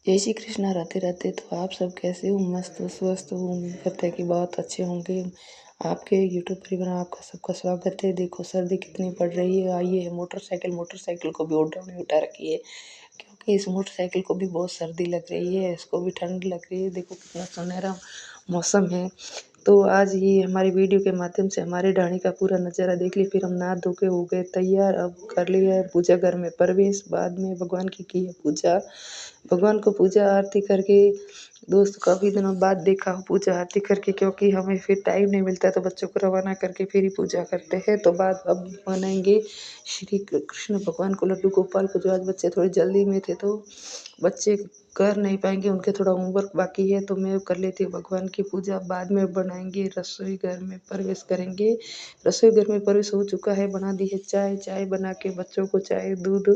जय श्री कृष्णा। राधे राधे। तो आप सब कैसे हो? मस्त हो, स्वस्थ हो? उम्मीद करते हैं कि बहुत अच्छे होंगे। आपके यूट्यूब परिवार में आपका सबका स्वागत है। देखो सर्दी कितनी पड़ रही है। आइए मोटरसाइकिल को भी ऑर्डर में उठा रखी है, क्योंकि इस मोटरसाइकिल को भी बहुत सर्दी लग रही है, इसको भी ठंड लग रही है। देखो कितना सुनहरा मौसम है। तो आज ये हमारी वीडियो के माध्यम से हमारे ढाणी का पूरा नज़ारा देख ली। फिर हम नहा धो के हो गए तैयार। अब कर लिया है पूजा घर में प्रवेश। बाद में भगवान की है पूजा। भगवान को पूजा आरती करके दोस्त काफ़ी दिनों बाद देखा हूँ पूजा आरती करके, क्योंकि हमें फिर टाइम नहीं मिलता तो बच्चों को रवाना करके फिर ही पूजा करते हैं। तो बाद अब बनाएंगे श्री कृष्ण भगवान को, लड्डू गोपाल को। जो आज बच्चे थोड़ी जल्दी में थे तो बच्चे कर नहीं पाएंगे, उनके थोड़ा होमवर्क बाकी है, तो मैं कर लेती हूँ भगवान की पूजा। बाद में बनाएंगे रसोई घर में प्रवेश करेंगे। रसोई घर में प्रवेश हो चुका है। बना दी है चाय बना के बच्चों को चाय दूध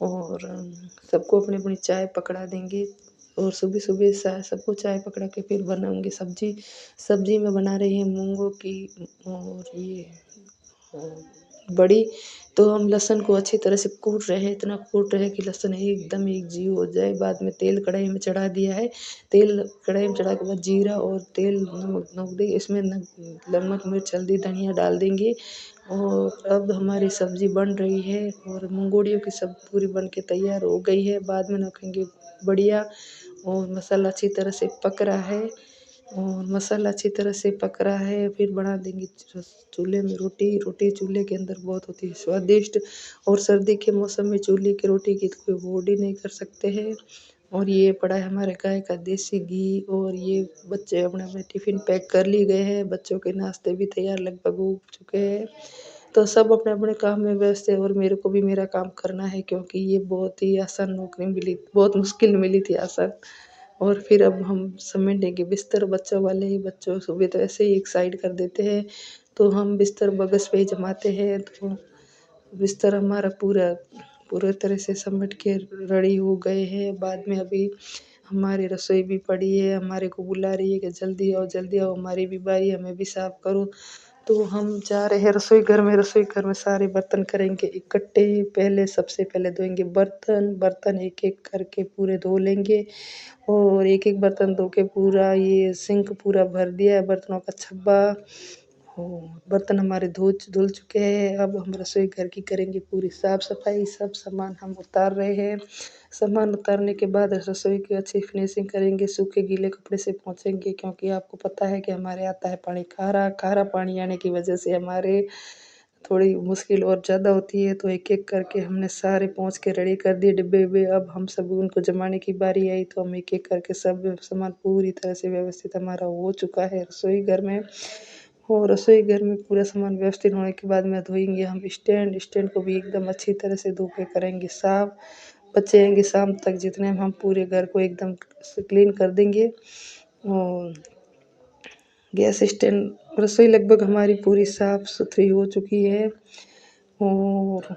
और सबको अपनी अपनी चाय पकड़ा देंगे। और सुबह सुबह सबको चाय पकड़ा के फिर बनाऊंगी सब्जी में बना रही है मूंगों की और ये बड़ी। तो हम लहसुन को अच्छी तरह से कूट रहे हैं, इतना कूट रहे हैं कि लहसुन एकदम एक जीव हो जाए। बाद में तेल कढ़ाई में चढ़ा दिया है। तेल कढ़ाई में चढ़ा के बाद जीरा और तेल नमक दे, इसमें नमक मिर्च हल्दी धनिया डाल देंगे। और अब हमारी सब्जी बन रही है और मूंगोड़ियों की सब पूरी बन के तैयार हो गई है। बाद में रखेंगे बढ़िया। और मसाला अच्छी तरह से पक रहा है पक रहा है। फिर बना देंगे चूल्हे में रोटी चूल्हे के अंदर बहुत होती है स्वादिष्ट। और सर्दी के मौसम में चूल्हे की रोटी की तो कोई वोट ही नहीं कर सकते हैं। और ये पड़ा है हमारे गाय का देसी घी। और ये बच्चे अपने अपने टिफ़िन पैक कर लिए गए हैं। बच्चों के नाश्ते भी तैयार लगभग हो चुके हैं। तो सब अपने अपने काम में व्यस्त है और मेरे को भी मेरा काम करना है, क्योंकि ये बहुत ही आसान नौकरी मिली, बहुत मुश्किल मिली थी आसान। और फिर अब हम समेटेंगे बिस्तर बच्चों वाले ही। बच्चों सुबह तो ऐसे ही एक साइड कर देते हैं, तो हम बिस्तर बगस पे ही जमाते हैं। तो बिस्तर हमारा पूरे तरह से समेट के रेडी हो गए हैं। बाद में अभी हमारी रसोई भी पड़ी है, हमारे को बुला रही है कि जल्दी आओ हमारी भी बारी, हमें भी साफ करो। तो हम जा रहे हैं रसोई घर में सारे बर्तन करेंगे इकट्ठे। सबसे पहले धोएंगे बर्तन एक एक करके पूरे धो लेंगे। और एक एक बर्तन धो के पूरा ये सिंक पूरा भर दिया है बर्तनों का छब्बा। बर्तन हमारे धुल चुके हैं। अब हम रसोई घर की करेंगे पूरी साफ सफाई। सब सामान हम उतार रहे हैं। सामान उतारने के बाद रसोई की अच्छी फिनिशिंग करेंगे। सूखे गीले कपड़े से पोंछेंगे, क्योंकि आपको पता है कि हमारे आता है पानी खारा पानी आने की वजह से हमारे थोड़ी मुश्किल और ज़्यादा होती है। तो एक एक करके हमने सारे पोंछ के रेडी कर दिए डिब्बे। अब हम सब उनको जमाने की बारी आई, तो हम एक एक करके सब सामान पूरी तरह से व्यवस्थित हमारा हो चुका है रसोई घर में। और रसोई घर में पूरा सामान व्यवस्थित होने के बाद में धोएंगे हम स्टैंड को भी एकदम अच्छी तरह से धो के करेंगे साफ। बच्चे आएंगे शाम तक, जितने में हम पूरे घर को एकदम क्लीन कर देंगे। और गैस स्टैंड रसोई लगभग हमारी पूरी साफ सुथरी हो चुकी है। और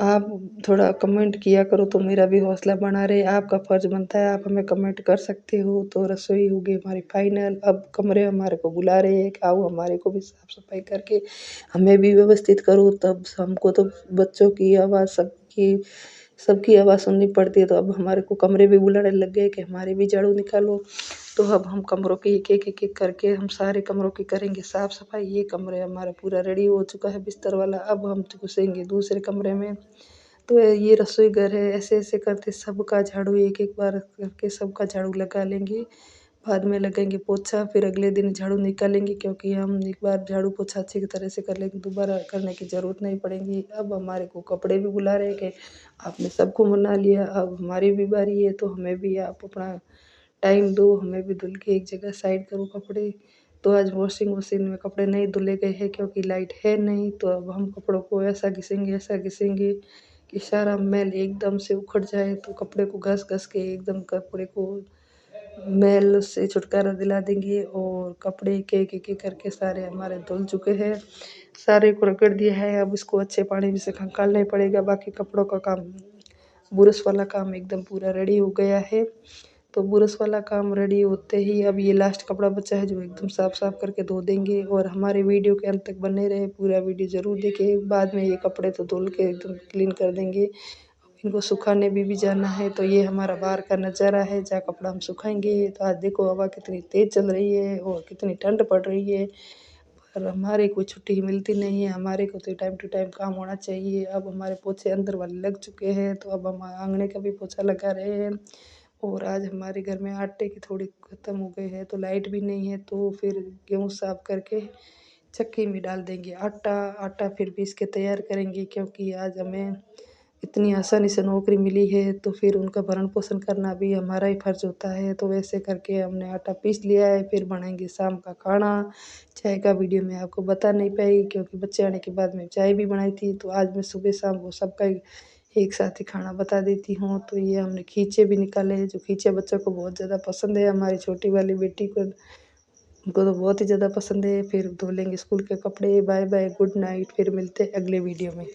आप थोड़ा कमेंट किया करो तो मेरा भी हौसला बना रहे। आपका फ़र्ज़ बनता है, आप हमें कमेंट कर सकते हो। तो रसोई हो गई हमारी फाइनल। अब कमरे हमारे को बुला रहे हैं कि आओ हमारे को भी साफ़ सफाई करके हमें भी व्यवस्थित करो। तब हमको तो बच्चों की आवाज़ सबकी आवाज़ सुननी पड़ती है। तो अब हमारे को कमरे भी बुलाने लग गए कि हमारे भी झाड़ू निकालो। तो अब हम कमरों की एक करके हम सारे कमरों की करेंगे साफ़ सफाई। ये कमरे हमारा पूरा रेडी हो चुका है बिस्तर वाला। अब हम घुसेंगे दूसरे कमरे में। तो ये रसोई घर है। ऐसे करते सबका झाड़ू एक एक बार करके सबका झाड़ू लगा लेंगे। बाद में लगाएंगे पोछा। फिर अगले दिन झाड़ू निकालेंगे, क्योंकि हम एक बार झाड़ू पोछा अच्छी तरह से कर लेंगे, दोबारा करने की ज़रूरत नहीं पड़ेगी। अब हमारे को कपड़े भी बुला रहे हैं कि आपने सबको मना लिया, अब हमारी भी बारी है, तो हमें भी आप अपना टाइम दो, हमें भी धुल के एक जगह साइड करो कपड़े। तो आज वॉशिंग मशीन में कपड़े नहीं धुले गए हैं, क्योंकि लाइट है नहीं। तो अब हम कपड़ों को ऐसा घिसेंगे कि सारा मैल एकदम से उखड़ जाए। तो कपड़े को घस के एकदम कपड़े को मैल से छुटकारा दिला देंगे। और कपड़े एक करके सारे हमारे धुल चुके हैं, सारे को रगड़ दिया है। अब इसको अच्छे पानी से खंगालना पड़ेगा। बाकी कपड़ों का काम, बुरश वाला काम एकदम पूरा रेडी हो गया है। तो बुरश वाला काम रेडी होते ही अब ये लास्ट कपड़ा बचा है, जो एकदम साफ करके धो देंगे। और हमारे वीडियो के अंत तक बने रहे, पूरा वीडियो ज़रूर देखें। बाद में ये कपड़े तो धुल के एकदम क्लीन कर देंगे। इनको सुखाने भी जाना है। तो ये हमारा बाहर का नज़ारा है जहाँ कपड़ा हम सुखाएंगे। तो आज देखो हवा कितनी तेज़ चल रही है और कितनी ठंड पड़ रही है, पर हमारे को छुट्टी मिलती नहीं है। हमारे को तो टाइम टू टाइम काम होना चाहिए। अब हमारे पोछे अंदर वाले लग चुके हैं, तो अब हम आंगने का भी पोछा लगा रहे हैं। और आज हमारे घर में आटे की थोड़ी ख़त्म हो गए हैं, तो लाइट भी नहीं है, तो फिर गेहूँ साफ करके चक्की में डाल देंगे आटा फिर पीस के तैयार करेंगे, क्योंकि आज हमें इतनी आसानी से नौकरी मिली है, तो फिर उनका भरण पोषण करना भी हमारा ही फ़र्ज़ होता है। तो वैसे करके हमने आटा पीस लिया है, फिर बनाएंगे शाम का खाना। चाय का वीडियो मैं आपको बता नहीं पाई, क्योंकि बच्चे आने के बाद मैं चाय भी बनाई थी, तो आज मैं सुबह शाम को सबका एक साथ ही खाना बता देती हूँ। तो ये हमने खींचे भी निकाले हैं, जो खींचे बच्चों को बहुत ज़्यादा पसंद है। हमारी छोटी वाली बेटी को, उनको तो बहुत ही ज़्यादा पसंद है। फिर धो लेंगे स्कूल के कपड़े। बाय बाय, गुड नाइट, फिर मिलते हैं अगले वीडियो में।